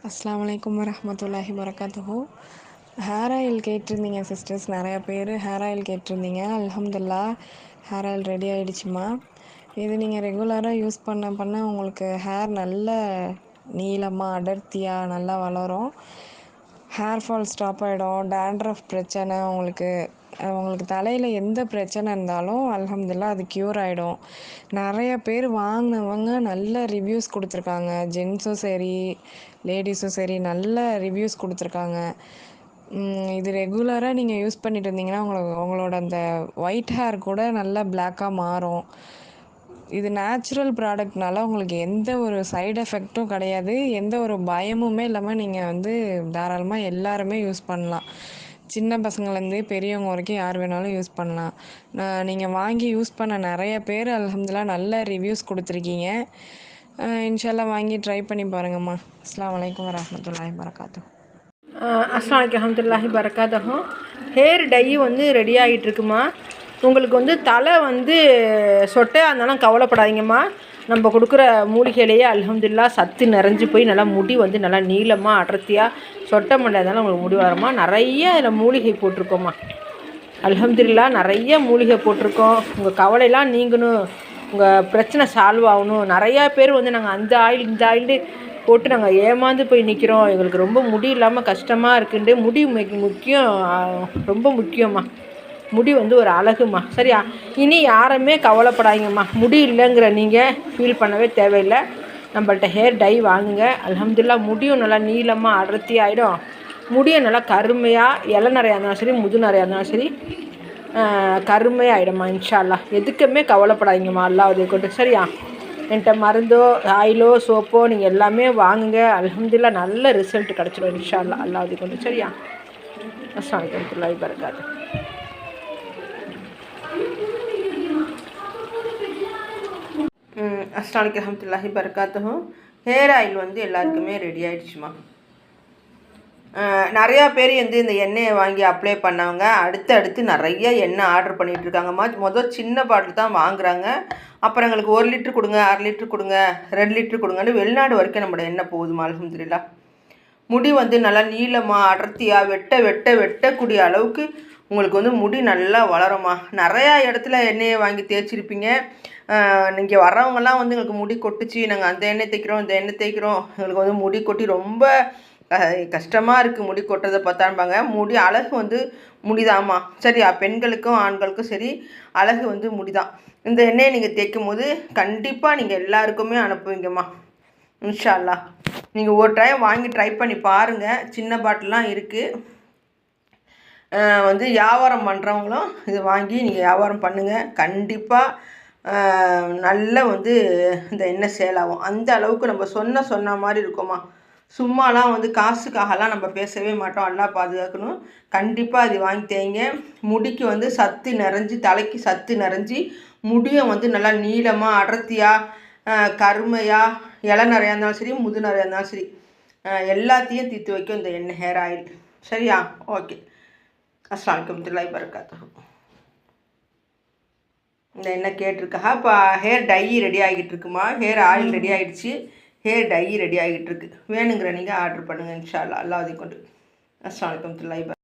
அஸ்ஸலாமு அலைக்கும் வரஹ்மத்துல்லாஹி வரகாத்துஹு. ஹேர் ஆயில் கேட்டிருந்தீங்க சிஸ்டர்ஸ், நிறையா பேர் ஹேர் ஆயில் கேட்டிருந்தீங்க. அல்ஹம்துலில்லாஹ் ஹேர் ஆயில் ரெடி ஆகிடுச்சுமா. இது நீங்கள் ரெகுலராக யூஸ் பண்ண உங்களுக்கு ஹேர் நல்ல நீளமாக அடர்த்தியாக நல்லா வளரும். ஹேர் ஃபால் ஸ்டாப் ஆகிடும். டேண்ட்ரஃப் பிரச்சனை உங்களுக்கு தலையில் எந்த பிரச்சனை இருந்தாலும் அல்ஹம்துலில்லாஹ் அது க்யூர் ஆகிடும். நிறைய பேர் வாங்கினவங்க நல்ல ரிவ்யூஸ் கொடுத்துருக்காங்க. ஜென்ஸும் சரி லேடிஸும் சரி நல்ல ரிவ்யூஸ் கொடுத்துருக்காங்க. இது ரெகுலராக நீங்கள் யூஸ் பண்ணிட்டு இருந்தீங்கன்னா உங்களோட அந்த ஒயிட் ஹேர் கூட நல்லா பிளாக்காக மாறும். இது நேச்சுரல் ப்ராடக்ட்னால உங்களுக்கு எந்த ஒரு சைடு எஃபெக்ட்டும் கிடையாது. எந்த ஒரு பயமுமே இல்லாமல் நீங்கள் தாராளமாக எல்லாருமே யூஸ் பண்ணலாம். சின்ன பசங்கள்லேருந்து பெரியவங்க வரைக்கும் யார் வேணாலும் யூஸ் பண்ணலாம். நீங்கள் வாங்கி யூஸ் பண்ண நிறைய பேர் அல்ஹம்துலில்லாஹ் நல்ல ரிவ்யூஸ் கொடுத்துருக்கீங்க. இன்ஷால்லா வாங்கி ட்ரை பண்ணி பாருங்கம்மா. அஸ்ஸலாமு அலைக்கும் வரஹ்மத்துல்லாஹி வரகாத்துஹு. அஸ்ஸலாமு அலைக்கும் வரஹ்மத்துல்லாஹி வரகாத்துஹு. ஹேர் டை ரெடி ஆகிட்டு இருக்குமா. உங்களுக்கு தலை சொட்டையாக இருந்தாலும் கவலைப்படாதீங்கம்மா. நம்ம கொடுக்குற மூலிகையிலேயே அல்ஹம்துலில்லாஹ் சத்து நிறைஞ்சு போய் நல்லா முடி நல்லா நீளமாக அடர்த்தியாக சொட்டை மண்டையாதாலும் உங்களுக்கு முடி வரமா. நிறைய இதில் மூலிகை போட்டிருக்கோம்மா. அல்ஹம்துலில்லாஹ் நிறைய மூலிகை போட்டிருக்கோம். உங்கள் கவலையெல்லாம் நீங்கணும், உங்கள் பிரச்சனை சால்வ் ஆகணும். நிறையா பேர் நாங்கள் அந்த ஆயில் இந்த ஆயில் போட்டு நாங்கள் ஏமாந்து போய் நிற்கிறோம், எங்களுக்கு ரொம்ப முடி இல்லாமல் கஷ்டமாக இருக்குன்ட்டு. முடி முக்கியம், ரொம்ப முக்கியம்மா. முடி ஒரு அழகுமா. சரியா? இனி யாருமே கவலைப்படாதீங்கம்மா. முடி இல்லைங்கிற நீங்கள் ஃபீல் பண்ணவே தேவையில்லை. நம்மள்ட்ட ஹேர் டை வாங்குங்க. அல்ஹம்துலில்லாஹ் முடியும் நல்லா நீளமாக அடர்த்தி ஆகிடும். முடியும் நல்லா கருமையாக இலை நிறையா இருந்தாலும் சரி முது நிறையா இருந்தாலும் சரி கருமையாகிடும்மா. இன்ஷா அல்லாஹ் எதுக்குமே கவலைப்படாதீங்கம்மா. அல்லாஹ்வை கொண்டு. சரியா? என்கிட்ட மருந்தோ ஆயிலோ சோப்போ நீங்கள் எல்லாமே வாங்குங்க. அல்ஹம்துலில்லாஹ் நல்ல ரிசல்ட் கிடச்சிடும் இன்ஷா அல்லாஹ். அல்லாஹ்வை கொண்டு. சரியா? அஸ்ஸலாமு அலைக்கும் வரஹ்மத்துல்லாஹி வரகாத்துஹு. அஸ்ஸலாமு அலைக்கும் வரஹ்மத்துல்லாஹி வரகாத்துஹு. ஹேர் ஆயில் எல்லாருக்குமே ரெடி ஆகிடுச்சுமா. நிறையா பேர் இந்த எண்ணெயை வாங்கி அப்ளை பண்ணவங்க அடுத்து நிறைய எண்ணெய் ஆர்டர் பண்ணிகிட்ருக்காங்கம்மா. சின்ன பாட்டில் தான் வாங்குகிறாங்க. அப்புறம் எங்களுக்கு 1 லிட்டர் கொடுங்க, 1/2 லிட்டர் கொடுங்க, 2 லிட்டர் கொடுங்கன்னு வெளிநாடு வரைக்கும் நம்மளோட எண்ணெய் போகுதுமா. அல்ஹம்துலில்லாஹ் முடி நல்லா நீளமாக அடர்த்தியாக வெட்டக்கூடிய அளவுக்கு உங்களுக்கு முடி நல்லா வளருமா. நிறையா இடத்துல எண்ணெயை வாங்கி தேய்ச்சிருப்பீங்க. நீங்கள் வர்றவங்கலாம் எங்களுக்கு முடி கொட்டுச்சு, நாங்கள் அந்த எண்ணெய் தேய்க்கிறோம் இந்த எண்ணெய் தேய்க்கிறோம், எங்களுக்கு முடி கொட்டி ரொம்ப கஷ்டமாக இருக்குது முடி கொட்டுறதை பார்த்தான்பாங்க. முடி அழகு முடிதாம்மா. சரியா? பெண்களுக்கும் ஆண்களுக்கும் சரி அழகு முடிதான். இந்த எண்ணெயை நீங்கள் தேய்க்கும் போது கண்டிப்பாக நீங்கள் எல்லாருக்குமே அனுப்புவீங்கம்மா இன்ஷா அல்லாஹ். நீங்கள் ஒரு டைம் வாங்கி ட்ரை பண்ணி பாருங்கள். சின்ன பாட்டிலாம் இருக்குது. வியாபாரம் பண்ணுறவங்களும் இது வாங்கி நீங்கள் வியாபாரம் பண்ணுங்கள். கண்டிப்பாக நல்ல இந்த எண்ணெய் சேல் ஆகும். அந்த அளவுக்கு நம்ம சொன்ன மாதிரி இருக்குமா. சும்மாலாம் காசுக்காகலாம் நம்ம பேசவே மாட்டோம். அல்லாஹ் பாதுகாக்கணும். கண்டிப்பாக அது வாங்கி தேய்ங்க. முடிக்கு சத்து நிறைஞ்சி, தலைக்கு சத்து நிறைஞ்சி முடியும் நல்லா நீளமாக அடர்த்தியாக கருமையாக இலை நிறையா இருந்தாலும் சரி முது நிறையா இருந்தாலும் சரி எல்லாத்தையும் தீர்த்து வைக்கும் இந்த எண்ணெய் ஹேர் ஆயில். சரியா? ஓகே. அஸ்ஸலாமு அலைக்கும் வரஹ்மத்துல்லாஹி வரகாத்துஹு. இந்த எண்ணெய் கேட்டிருக்கா. இப்போ ஹேர் டை ரெடி ஆகிட்டு இருக்குமா. ஹேர் ஆயில் ரெடி ஆகிடுச்சு. ஹேர் டை ரெடி ஆகிட்டு இருக்கு. வேணுங்கிற நீங்கள் ஆர்டர் பண்ணுங்கள் இன்ஷா அல்லாஹ். அல்லாஹ்வை கொண்டு. அஸ்ஸலாமு அலைக்கும் வரஹ்மத்துல்லாஹி.